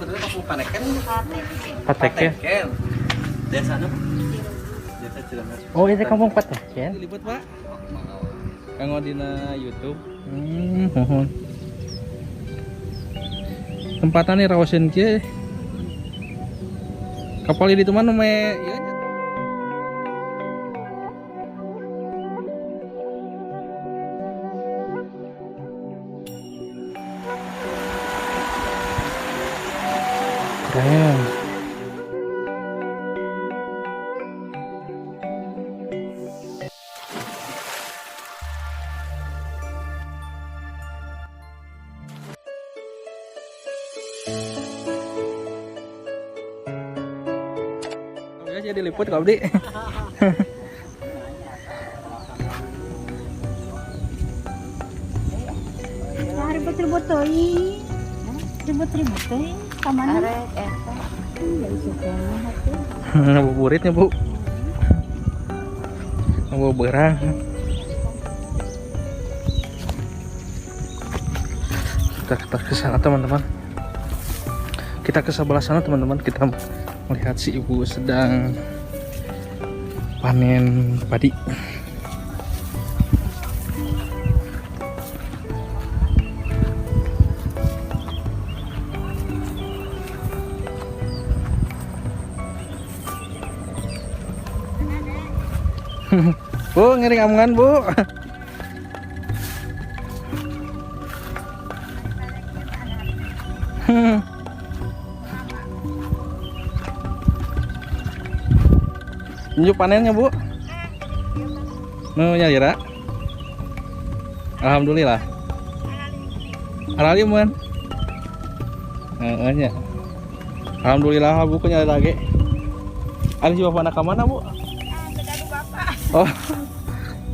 sebenarnya kampung Paneken. Pateken. Desa apa? Desa Cilemer. Oh, itu kampung Pateken. Diliput, Pak. Kanggo dina YouTube. Tempatan nih rawasin kieu. Kapal di teman me ieu nya. Keren. Ya jadi liput kau Abdi. Ribut-ribut tuh, ribut-ribut tuh, kamana? Nggak suka hati. Ngabuburitnya Bu. Ngabuburang. Kita ke sana teman-teman. Kita ke sebelah sana teman-teman. Kita melihat si ibu sedang panen padi. Bu, ngiring amungan Bu. Tunjuk panennya Bu. Mau nyalira? Alhamdulillah. Alhamdulillah. Nya. Alhamdulillah Bu nyalira lagi. Ada si bapak nak mana Bu? Oh,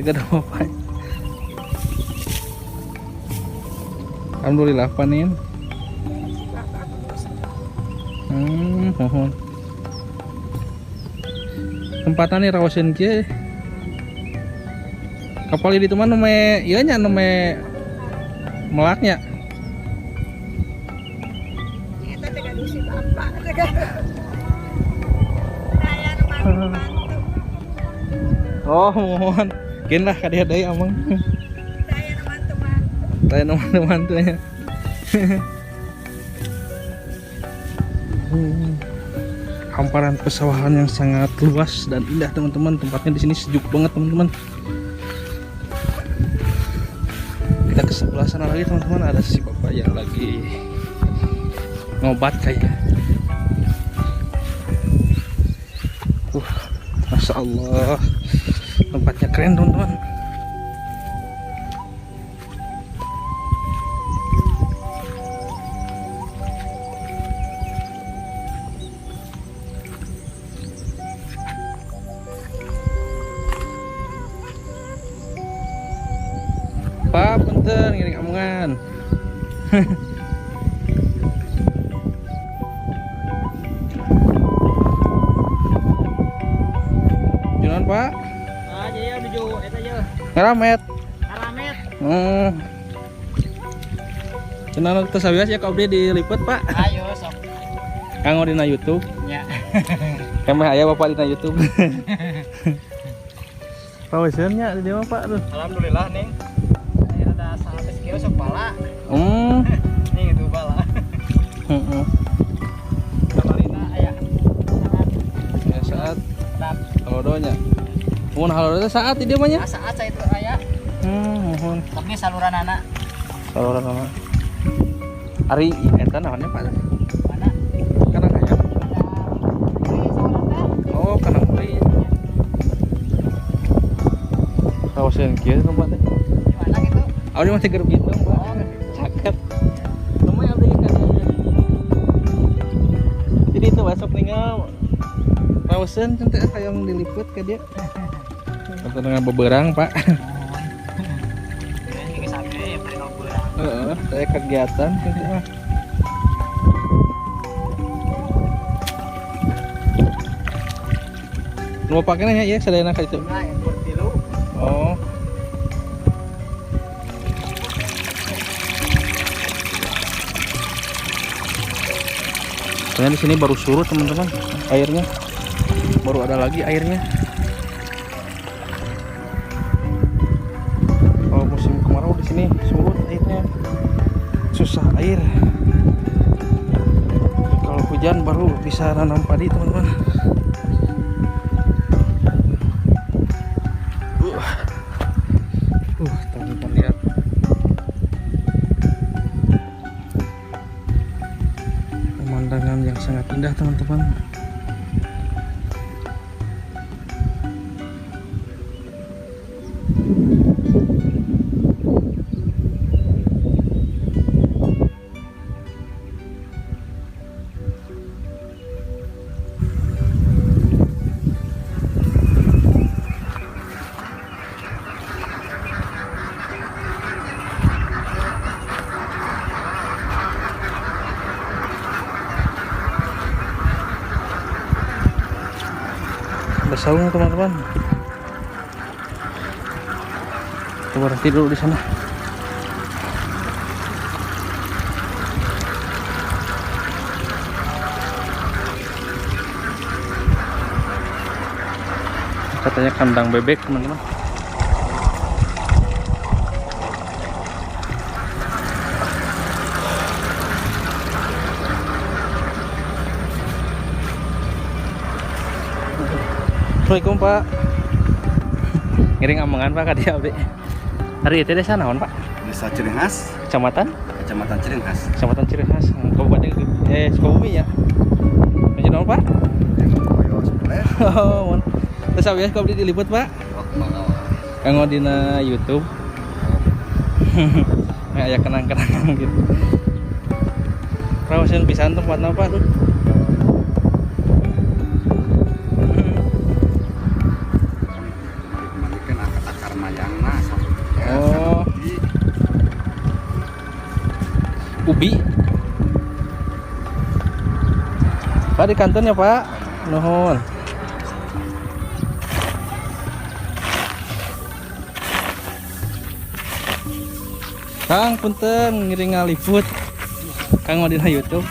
tidak ada bapak. Alhamdulillah panen. Tempatan nih rawasin kieu. Kapal di teman me ieu nya me melaknya. Eta teh gaduh si bapak teh saya bantu. Oh, mohon. Kin lah ka dia deui amang. Saya bantu-bantu. Saya mantu-mantunya. Hamparan pesawahan yang sangat luas dan indah teman-teman. Tempatnya di sini sejuk banget teman-teman. Kita ke sebelah sana lagi teman-teman. Ada si bapak yang lagi ngobat kayaknya. Masya Allah, tempatnya keren teman-teman. Pak, punten ngiring amungan. Junan Pak? Aja ya menuju eta aja. Ngeramet. Alamet. Cenah teu sabias ya ka abdi diliput Pak. Ayo sok. Kanggo dina YouTube. Ya. Kemeh aya bapak dina YouTube. Paweseunnya di dieu mah Pak. Alhamdulillah nih. Ada 100 kilo sok pala. Nih itu pala. Heeh. Kamarina aya. Ya saat halodonya. Mun halodo saat di dieu mah nya. Saat saya itu aya. Mohon. Tapi saluran anak. Saluran nama. Ari eta naonnya Pak? Mana? Kana aya. Oh, kana deui. Rawaseun kieu tempatnya. Di mana gitu? Abdi mah teh keur bitung, Pak. Caket. Lumayan abdi ka dieu. Jadi itu besok ninggal rawaseun teh hayang diliput ka dieu. Atau dengan beberang, Pak. Ini sampai ya perlu kurang. Heeh, saya kegiatan gitu mah. Nu pakainya ya sadayana ka itu. Nah, yang bertilu. Oh. Soalnya di sini baru surut teman-teman airnya, baru ada lagi airnya. Kalau musim kemarau di sini surut airnya, susah air. Kalau hujan baru bisa nanam padi teman-teman. Teman-teman lihat. Pemandangan yang sangat indah teman-teman. Ada saung teman-teman. Kita berhenti dulu di sana. Katanya kandang bebek teman-teman. Assalamualaikum Pak. Ngiring amangan Pak ka dieu abdi. Hari itu desa naon Pak? Desa Cirenghas, Kecamatan? Kecamatan Cirenghas. Kecamatan Cirenghas, Kabupaten Sukabumi ya. Lanjut naon Pak? Oh, mun. Terus abis abdi diliput Pak? Kanggo dina YouTube. Aya kenang-kenangan gitu. Rawasan pisan tempatna Pak tuh. Ubi Pak di kantornya Pak. Nuhun. Kang punten ngiring ngaliput. Kang mau dina YouTube.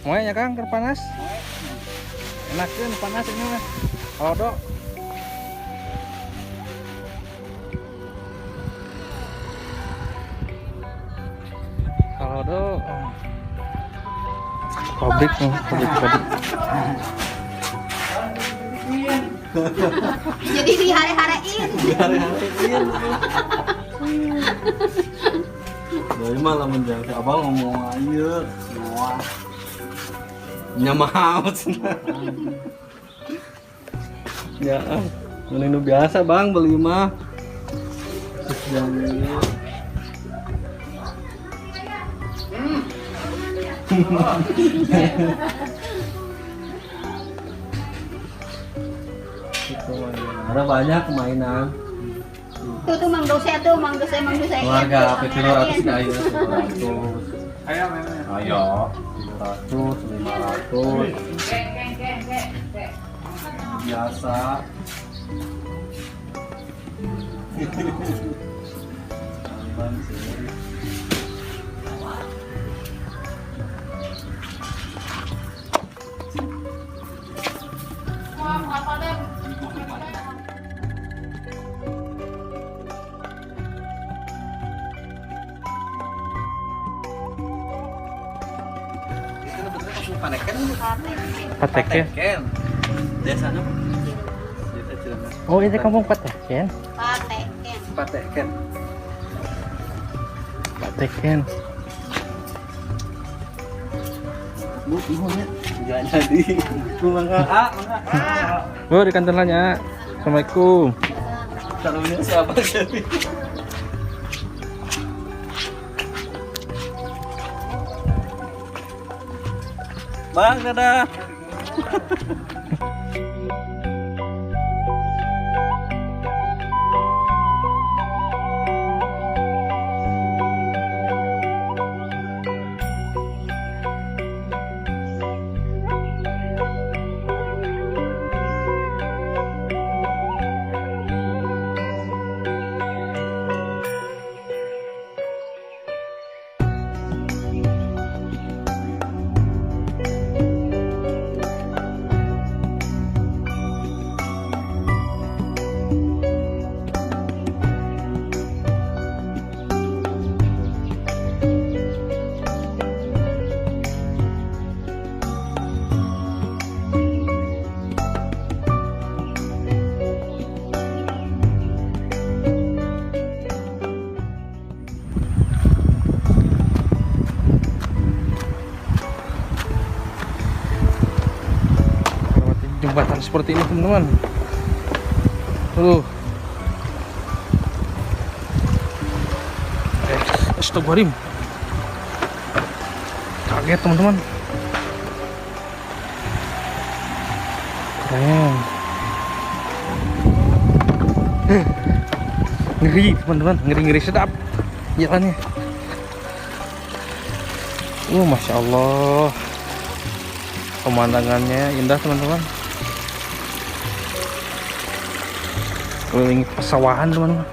Moe ya Kang, keur panas. Enakeun panas ini mah. Odo. Kalau do pabrik padi. Jadi dihare-harein. Dari malam menjadi abang ngomong ayo semua nyamaut. Ya, ini biasa bang beli mah. Ada banyak mainan. Tuh Mang Dose Mang Dose. Keluarga PT 200 kayu 100. Ayo 700, 500. Biasa. Bang sih. Pateken. Desanya desa Cilemas. Oh, ini kampung Pateken. Pateken. Pateken. Pateken. Bu, ibunya enggak jadi. Bu, mangga. Mangga. Oh, di kantor nanya. Assalamualaikum. Taruhnya siapa jadi? Bang, dadah. Jembatan seperti ini teman-teman. Astagfirullahaladzim. Kaget teman-teman. Keren. Ngeri teman-teman, ngeri-ngeri sedap jalannya. Masya Allah, pemandangannya indah teman-teman. Keliling pesawahan teman-teman.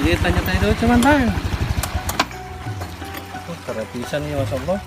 Jadi tanya-tanya dulu cuman bang. Keren pisan ya, Masya Allah.